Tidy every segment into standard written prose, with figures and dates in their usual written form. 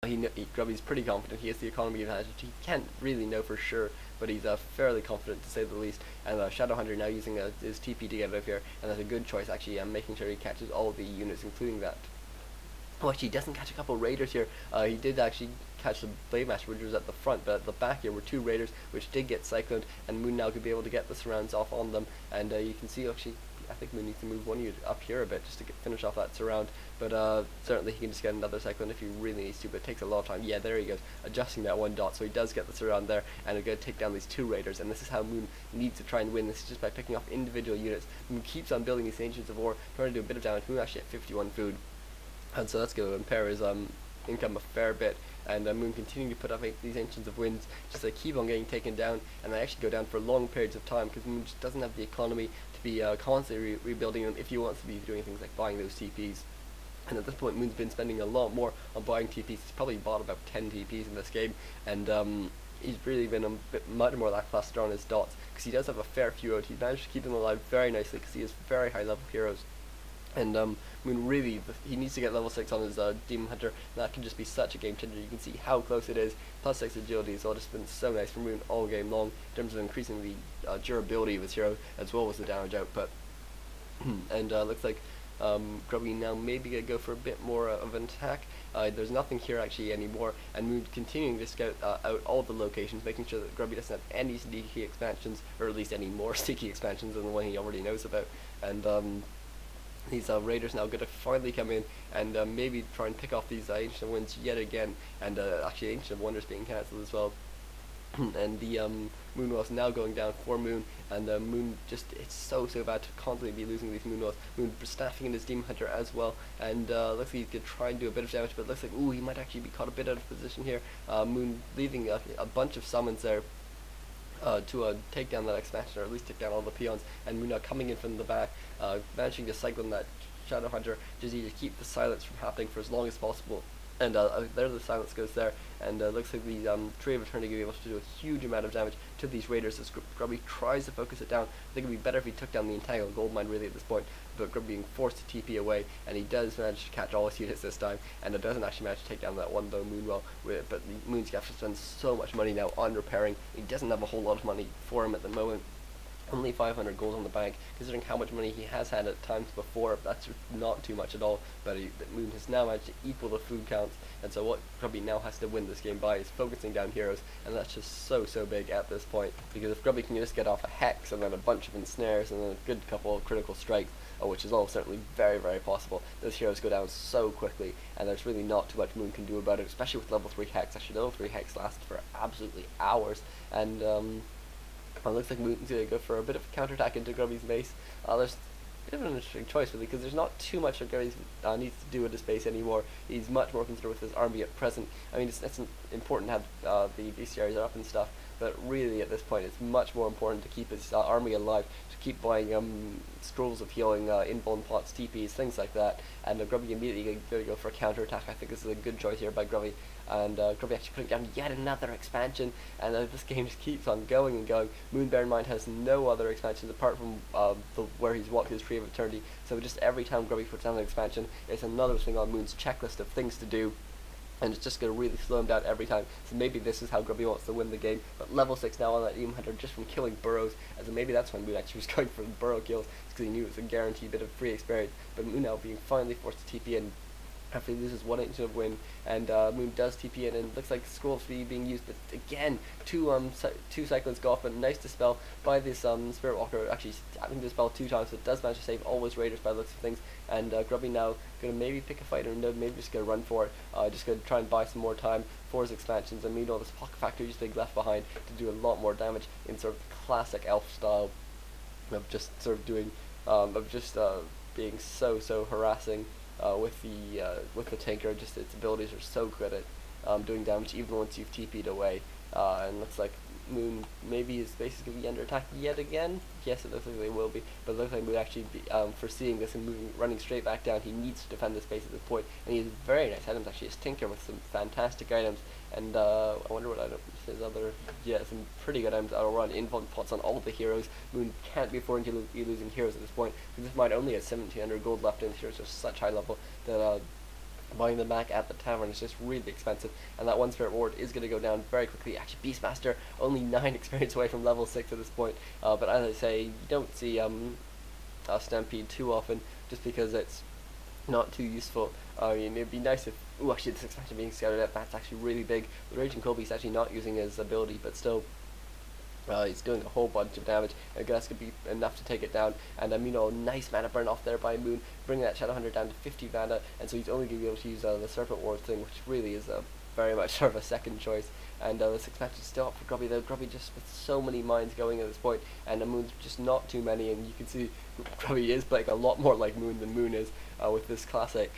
Grubby's pretty confident he has the economy advantage. He can't really know for sure, but he's fairly confident to say the least. And Shadowhunter now using his TP to get out of here, and that's a good choice actually. Making sure he catches all the units, including that. Oh, actually, he doesn't catch a couple of raiders here. He did actually catch the Blade Master, which was at the front, but at the back here were two raiders, which did get cycloned, and Moon now could be able to get the surrounds off on them. And you can see, actually, I think Moon needs to move one unit up here a bit just to finish off that surround. But certainly he can just get another cyclone if he really needs to, but it takes a lot of time. Yeah, there he goes, adjusting that one dot, so he does get the surround there, and he's going to take down these two raiders. And this is how Moon needs to try and win. This is just by picking off individual units. Moon keeps on building these Ancients of War, trying to do a bit of damage. Moon actually at 51 food. And so that's going to impair his income a fair bit. And Moon continuing to put up these Ancients of Winds, just they keep on getting taken down, and they actually go down for long periods of time, because Moon just doesn't have the economy to be constantly rebuilding them if he wants to be doing things like buying those TPs. And at this point, Moon's been spending a lot more on buying TPs. He's probably bought about 10 TPs in this game, and he's really been a bit much more lackluster on his dots, because he does have a fair few out. He's managed to keep them alive very nicely, because he has very high level heroes. And Moon really, he needs to get level 6 on his Demon Hunter, and that can just be such a game changer. You can see how close it is. Plus 6 agility has all just been so nice for Moon all game long, in terms of increasing the durability of his hero, as well as the damage output. And looks like Grubby now maybe going to go for a bit more of an attack. There's nothing here actually anymore, and Moon continuing to scout out all the locations, making sure that Grubby doesn't have any sneaky expansions, or at least any more sneaky expansions than the one he already knows about. And these raiders now going to finally come in and maybe try and pick off these Ancient of Winds yet again, and actually Ancient of Wonders being cancelled as well. And the Moon Wells now going down for Moon, and Moon just, it's so bad to constantly be losing these Moon Wells. Moon staffing in his Demon Hunter as well, and looks like he could try and do a bit of damage, but it looks like, ooh, he might actually be caught a bit out of position here. Moon leaving a bunch of summons there to take down that expansion, or at least take down all the peons, and Moon now coming in from the back, managing to cyclone that Shadowhunter, just need to keep the silence from happening for as long as possible. And there the silence goes there, and looks like the Tree of Eternity will be able to do a huge amount of damage to these raiders as Grubby tries to focus it down. I think it would be better if he took down the Entangled Goldmine really at this point, but Grubby being forced to TP away, and he does manage to catch all his units this time, and it doesn't actually manage to take down that one though Moonwell, but the Moon's going to have to spend so much money now on repairing. He doesn't have a whole lot of money for him at the moment. Only 500 gold on the bank, considering how much money he has had at times before. That's not too much at all, but Moon has now managed to equal the food counts, and so what Grubby now has to win this game by is focusing down heroes, and that's just so big at this point, because if Grubby can just get off a Hex and then a bunch of ensnares and then a good couple of critical strikes, which is all certainly very possible, those heroes go down so quickly, and there's really not too much Moon can do about it, especially with level 3 Hex. Actually, level 3 Hex lasts for absolutely hours, and it looks like Moon's going to go for a bit of a counterattack into Grubby's base. There's a bit of an interesting choice really, because there's not too much that Grubby needs to do with his base anymore. He's much more concerned with his army at present. I mean, it's important to have the bestiaries up and stuff, but really at this point it's much more important to keep his army alive, to keep buying scrolls of healing, invuln pots, TPs, things like that, and Grubby immediately going to go for a counterattack. I think this is a good choice here by Grubby, and Grubby actually putting down yet another expansion, and this game just keeps on going and going. Moon, bear in mind, has no other expansions apart from where he's walked his Tree of Eternity, so just every time Grubby puts down an expansion, it's another thing on Moon's checklist of things to do, and it's just going to really slow him down every time. So maybe this is how Grubby wants to win the game. But level 6 now on that Demon Hunter just from killing burrows, and so maybe that's when Moon actually was going for the burrow kills, because he knew it was a guaranteed bit of free experience. But Moon now being finally forced to TP in after he loses one Ancient of Wind, and Moon does TP in, and it looks like Scrolls being used, but again, two Cyclones go off, but nice dispel by this Spirit Walker, actually having to dispel 2 times, so it does manage to save all his raiders by the looks of things, and Grubby now going to maybe pick a fight, or no, maybe just going to run for it, just going to try and buy some more time for his expansions, and meanwhile this Pocket Factory just being left behind to do a lot more damage in sort of classic elf style, of just sort of doing, being so harassing, with the Tinker. Just its abilities are so good at doing damage even once you've TP'd away, and looks like Moon maybe his base is going to be under attack yet again. Yes, it looks like they will be, but it looks like Moon actually foreseeing this and running straight back down. He needs to defend this base at this point, and he has very nice items actually. His Tinker with some fantastic items, and I wonder what items his other, some pretty good items that'll run invuln pots on all the heroes. Moon can't be affording to be losing heroes at this point, because this might only have 1700 gold left in. These heroes are such high level that buying them back at the tavern is just really expensive, and that one spirit ward is going to go down very quickly. Actually, Beastmaster only 9 experience away from level 6 at this point, but as I say, you don't see Stampede too often, just because it's not too useful. I mean, it'd be nice if... Ooh, actually, this expansion being scouted out, that's actually really big. The Raging Colby's actually not using his ability, but still... he's doing a whole bunch of damage. I guess could be enough to take it down. And nice mana burn off there by Moon, bringing that Shadowhunter down to 50 mana, and so he's only going to be able to use the Serpent Ward thing, which really is very much sort of a second choice. And this expansion is still up for Grubby though. Grubby just with so many mines going at this point, and the Moon's just not too many, and you can see Grubby is playing a lot more like Moon than Moon is with this classic.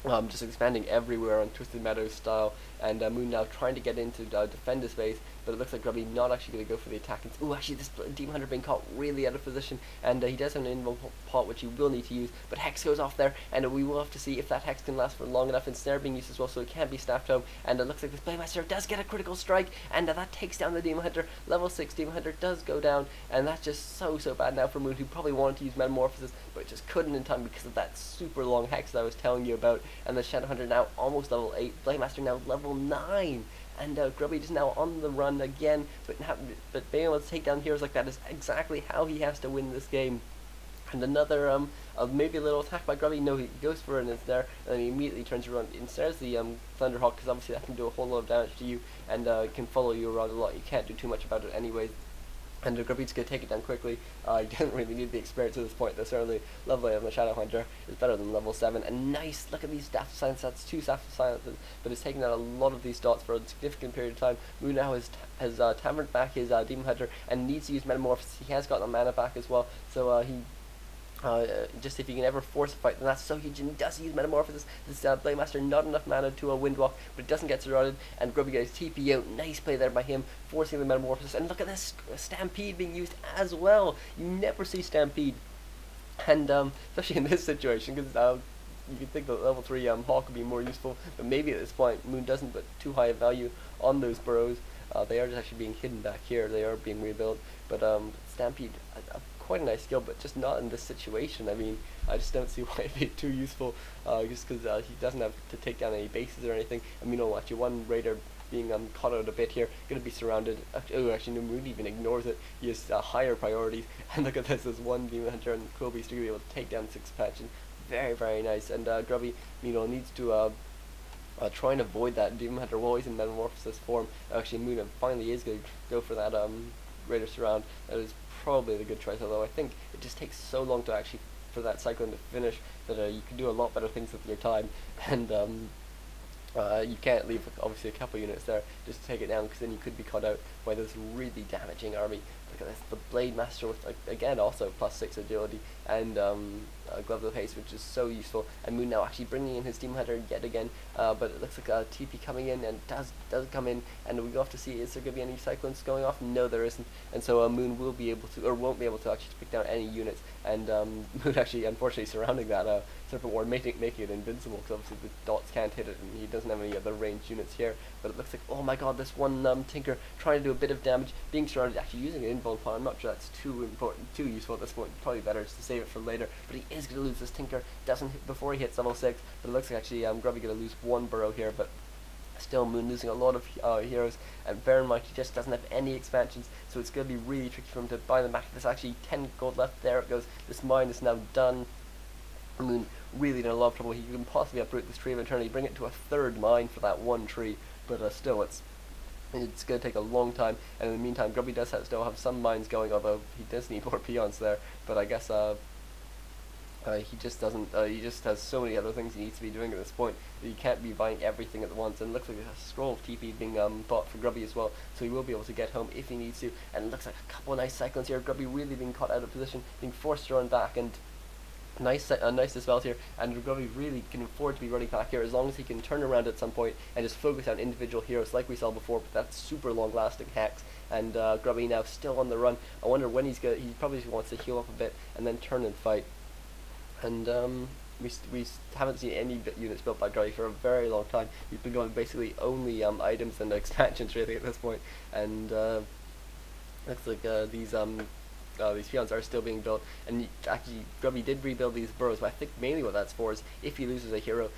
Just expanding everywhere on Twisted Meadows style, and Moon now trying to get into defend his base, but it looks like Grubby not actually going to go for the attack. Ooh, actually this Demon Hunter being caught really out of position, and he does have an invulnerable pot which he will need to use, but Hex goes off there, and we will have to see if that Hex can last for long enough. Ensnare being used as well, so it can't be snapped home, and it looks like this Playmaster does get a critical strike, and that takes down the Demon Hunter. Level 6 Demon Hunter does go down, and that's just so bad now for Moon, who probably wanted to use Metamorphosis, but just couldn't in time because of that super long Hex that I was telling you about. And the Shadowhunter now almost level 8, Playmaster now level 9, and Grubby is now on the run again, but being able to take down heroes like that is exactly how he has to win this game. And another maybe a little attack by Grubby. No, he goes for it and it's there, and then he immediately turns around. Instead the Thunderhawk, because obviously that can do a whole lot of damage to you, and can follow you around a lot. You can't do too much about it anyways. And Grubby's going to take it down quickly. He doesn't really need the experience at this point. Though certainly level 8 on the Shadowhunter is better than level 7. And nice, look at these Staff of Silence. That's 2 Staff of Silences, but it's taking out a lot of these dots for a significant period of time. Moon now has taverned back his Demon Hunter and needs to use Metamorphosis. He has got the mana back as well, so he... just if you can ever force a fight, then that's so huge, and he does use Metamorphosis. This Playmaster not enough mana to a Windwalk, but it doesn't get surrounded, and Grubby gets TP out. Nice play there by him, forcing the Metamorphosis, and look at this Stampede being used as well. You never see Stampede, and especially in this situation, because you could think that level 3 Hawk would be more useful, but maybe at this point Moon doesn't put too high a value on those burrows. They are just actually being hidden back here, they are being rebuilt, but Stampede, quite a nice skill, but just not in this situation. I mean, I just don't see why it'd be too useful, just because he doesn't have to take down any bases or anything. I mean, actually one Raider being caught out a bit here, going to be surrounded. Oh, actually, no, Moon even ignores it. He has higher priorities, and look at this, there's one Demon Hunter and Kobe's to be able to take down this expansion. Very nice, and Grubby, needs to try and avoid that. Demon Hunter always in Metamorphosis form. Actually, Moon finally is going to go for that Raider surround. That is probably the good choice, although I think it just takes so long to actually for that cyclone to finish that you can do a lot better things with your time, and you can't leave obviously a couple units there just to take it down, because then you could be caught out by this really damaging army. Look at this, the Blade Master with again also +6 agility and Glove of Haste, which is so useful. And Moon now actually bringing in his Demon Hunter yet again, but it looks like a TP coming in, and does come in, and we go off to see, is there going to be any cyclones going off? No, there isn't, and so Moon will be able to, or won't be able to actually pick down any units, and Moon actually unfortunately surrounding that Serpent Ward, making it invincible, because obviously the dots can't hit it, and he doesn't have any other ranged units here. But it looks like, oh my god, this one Tinker trying to do a bit of damage, being surrounded, actually using an invuln pot. I'm not sure that's too useful at this point. Probably better just to save it for later. But he is going to lose this Tinker. Doesn't hit before he hits level 6. But it looks like actually Grubby going to lose one burrow here. But still, Moon losing a lot of heroes. And bear in mind, he just doesn't have any expansions, so it's going to be really tricky for him to buy them back. There's actually 10 gold left. There it goes. This mine is now done. Moon really in a lot of trouble. He can possibly uproot this Tree of Eternity, bring it to a 3rd mine for that one tree, but still it's going to take a long time. And in the meantime, Grubby does still have some mines going, although he does need more peons there. But I guess he just doesn't. He just has so many other things he needs to be doing at this point that he can't be buying everything at once. And it looks like a scroll of TP being bought for Grubby as well, so he will be able to get home if he needs to. And it looks like a couple of nice cyclones here. Grubby really being caught out of position, being forced to run back, and nice dispels here, and Grubby really can afford to be running back here as long as he can turn around at some point and just focus on individual heroes like we saw before. But that's super long lasting Hex, and Grubby now still on the run. I wonder when he probably wants to heal up a bit and then turn and fight. And we haven't seen any units built by Grubby for a very long time. We've been going basically only items and expansions really at this point, and looks like these these peons are still being built, and actually Grubby did rebuild these burrows, but I think mainly what that's for is if he loses a hero,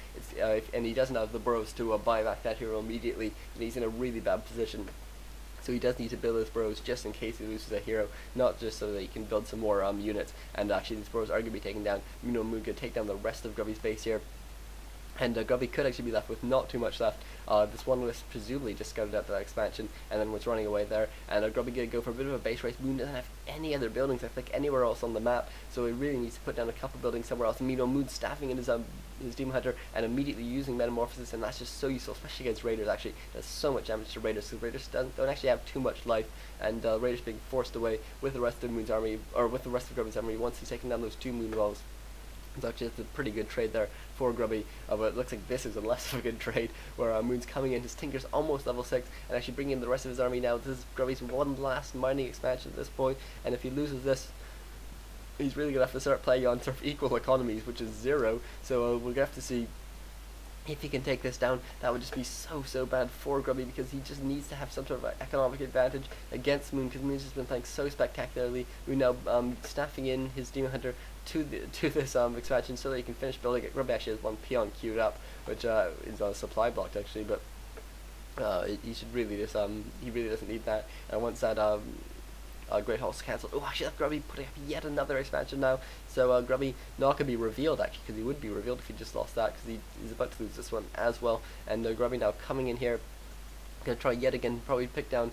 and he doesn't have the burrows to buy back that hero immediately, then he's in a really bad position. So he does need to build his burrows just in case he loses a hero, not just so that he can build some more units. And actually these burrows are going to be taken down. Moon could take down the rest of Grubby's base here. And Grubby could actually be left with not too much left. This one was presumably just scouted out that expansion and then was running away there. And Grubby going to go for a bit of a base race. Moon doesn't have any other buildings, I think, anywhere else on the map. So he really needs to put down a couple buildings somewhere else. And Moon's staffing in his Demon Hunter and immediately using Metamorphosis, and that's just so useful, especially against Raiders. Actually, does so much damage to Raiders, because Raiders don't actually have too much life, and Raiders being forced away with the rest of Moon's army, or with the rest of Grubby's army once he's taken down those 2 Moon walls. So actually it's a pretty good trade there for Grubby, but it looks like this is a less of a good trade, where Moon's coming in, his Tinker's almost level 6, and actually bringing in the rest of his army now. This is Grubby's one last mining expansion at this point, and if he loses this, he's really going to have to start playing on sort of equal economies, which is 0, so we're going to have to see if he can take this down. That would just be so bad for Grubby, because he just needs to have some sort of economic advantage against Moon, because Moon's just been playing so spectacularly. Moon now staffing in his Demon Hunter to this expansion so that he can finish building it. Grubby actually has 1 peon queued up, which is on a supply block actually, but he should really just he really doesn't need that. And once that Great Hall's cancelled, oh actually that's Grubby putting up yet another expansion now. So Grubby not going to be revealed actually, because he would be revealed if he just lost that, because he's about to lose this one as well. And Grubby now coming in here, going to try yet again, probably pick down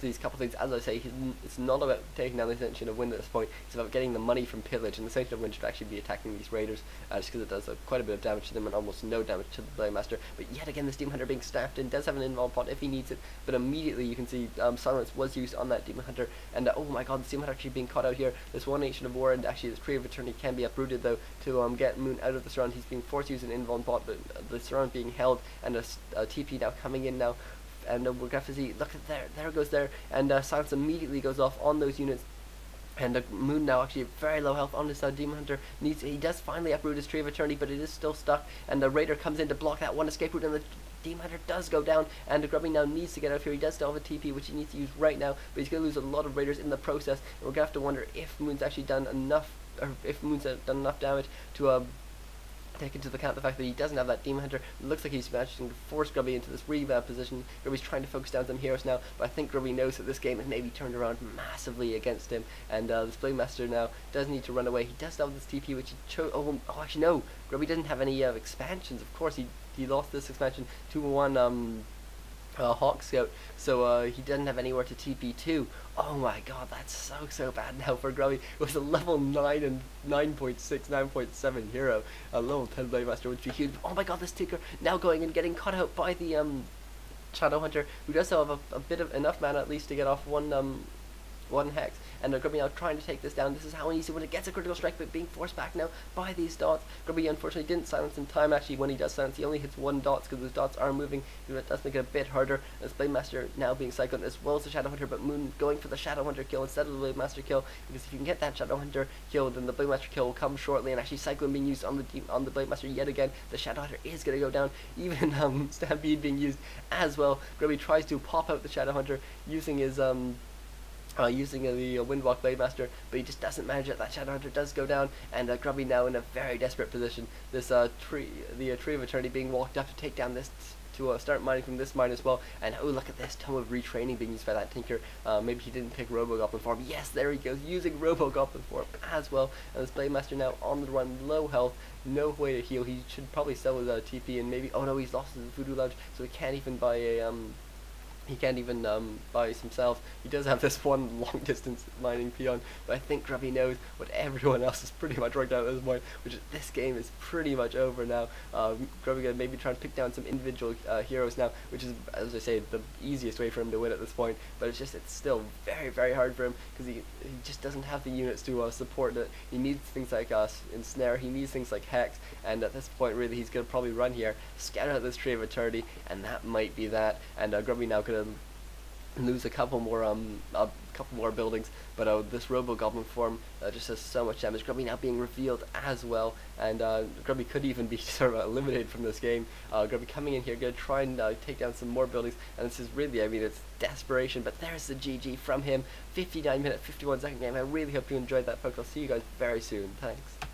these couple things. As I say, it's not about taking down the Ascension of Wind at this point, it's about getting the money from pillage, and the Ascension of Wind should actually be attacking these Raiders, just because it does quite a bit of damage to them and almost no damage to the Blade Master. But yet again, this Demon Hunter being staffed in, does have an invuln pot if he needs it, but immediately you can see Silence was used on that Demon Hunter, and oh my god, the Demon Hunter actually being caught out here. This one Nation of War, and actually this Tree of Eternity can be uprooted though, to get Moon out of the surround. He's being forced to use an invuln pot, but the surround being held, and a TP now coming in now. And we're going to have to see, look at there it goes there, and Silence immediately goes off on those units, and Moon now actually very low health on this Demon Hunter. He does finally uproot his Tree of Eternity, but it is still stuck, and the Raider comes in to block that one escape route, and the Demon Hunter does go down, and Grubby now needs to get out of here. He does still have a TP, which he needs to use right now, but he's going to lose a lot of Raiders in the process, and we're going to have to wonder if Moon's actually done enough, or if Moon's done enough damage to take into account the fact that he doesn't have that Demon Hunter. It looks like he's managing to force Grubby into this revamp position. Grubby's trying to focus down some heroes now, but I think Grubby knows that this game has maybe turned around massively against him, and this Blade Master now does need to run away. He does have this TP, which he chose. Oh, actually no, Grubby doesn't have any expansions. Of course, he lost this expansion to one Hawk Scout, so he didn't have anywhere to TP to. Oh my god, that's so bad now for Grubby. It was a level 9 and 9.6, 9.7 hero. A level 10 Blade Master would be huge. Oh my god, this Tinker now going and getting caught out by the Shadow Hunter, who does have a bit of enough mana at least to get off one hex, and Grubby now trying to take this down. This is how he needs to when it gets a critical strike, but being forced back now by these dots. Grubby unfortunately didn't silence in time. Actually, when he does silence, he only hits 1 dots, because those dots are moving, so it does make it a bit harder. This Blade Master now being cycled as well as the Shadow Hunter, but Moon going for the Shadow Hunter kill instead of the Blade Master kill, because if you can get that Shadow Hunter kill, then the Blade Master kill will come shortly, and actually Cyclone being used on the Blade Master yet again. The Shadow Hunter is going to go down, even Stampede being used as well. Grubby tries to pop out the Shadow Hunter using his using the Windwalk Blade Master, but he just doesn't manage it. That Shadow Hunter does go down, and Grubby now in a very desperate position. This the Tree of Eternity being walked up to take down this, to start mining from this mine as well. And oh, look at this Tome of Retraining being used by that Tinker. Maybe he didn't pick Robo-Goblin form. Yes, there he goes, using Robo-Goblin form as well. And this Blade Master now on the run, low health, no way to heal. He should probably sell his TP, and maybe, oh no, he's lost his Voodoo Lounge, so he can't even buy a he can't even buy himself. He does have this one long distance mining peon, but I think Grubby knows what everyone else is pretty much worked out at this point, which is this game is pretty much over now. Grubby gonna maybe try and pick down some individual heroes now, which is, as I say, the easiest way for him to win at this point, but it's still very hard for him, because he just doesn't have the units to support it. He needs things like Ensnare, he needs things like Hex, and at this point really he's gonna probably run here, scatter out this Tree of Eternity, and that might be that. And Grubby now could lose a couple more buildings, but this Robo Goblin form just does so much damage. Grubby now being revealed as well, and Grubby could even be sort of eliminated from this game. Grubby coming in here, gonna try and take down some more buildings, and this is really, I mean, it's desperation, but there's the GG from him. 59-minute, 51-second game. I really hope you enjoyed that, folks. I'll see you guys very soon. Thanks.